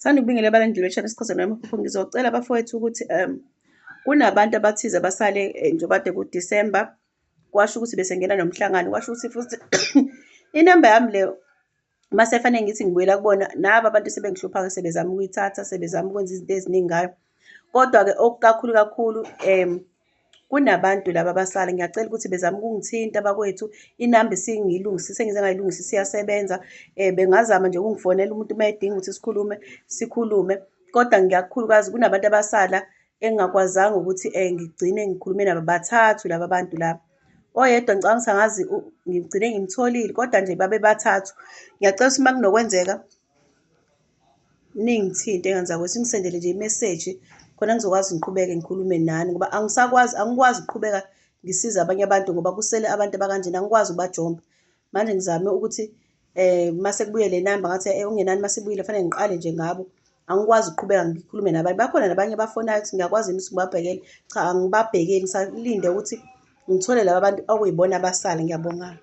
Sithanda ukubingelela abalandeli beshana esikhosana namaphupho. Ngizocela bafowethu ukuthi kunabantu abathize basale njengoba kade kuDisemba. Kwasho ukuthi besengena nomhlangano, kwasho ukuthi futhi inamba yami le mase fanele ngithi ngibuyela kubona, nabo abantu sebengihlupha-ke, sebezama ukuyithatha, sebezama ukwenza izinto eziningi ngayo. Kodwa-ke okukakhulu kakhulu kunabantu laba abasala. Ngiyacela ukuthi bezame ukungithinta bakwethu, inamba sengiyilungisise, ngize ngayilungisa siyasebenza. Bengazama nje ukungifonela umuntu uma edinga ukuthi sikhulume. Kodwa ngiyakhulukazi kunabantu abasala engingakwazanga ukuthi ngigcine ngikhulume nabo, bathathu laba bantu laba. Oyedwa ngicabanga ukuthi angazi ngigcine ngimtholile, kodwa nje babe bathathu. Ngiyacela ukuthi uma kunokwenzeka ningithinte engenzakwethu, ngisendele nje imeseji khona ngizokwazi ngiqhubeke ngikhulume nani, ngoba angikwazi ukuqhubeka ngisiza abanye abantu ngoba kusele abantu abakanjena, angikwazi ukubajomba. Manje ngizame ukuthi mase kubuye le namba ngathi okungenani mase ibuyile fanele ngiqale nje ngabo. Angikwazi ukuqhubeka ngikhulume nabanye. Bakhona nabanye abafonayo ukuthi ngiyakwazi yini ukuthi ngibabhekele. Cha, angibabhekeli, ngisalinde ukuthi ngithole laba bantu okuyibona abasala. Ngiyabonga.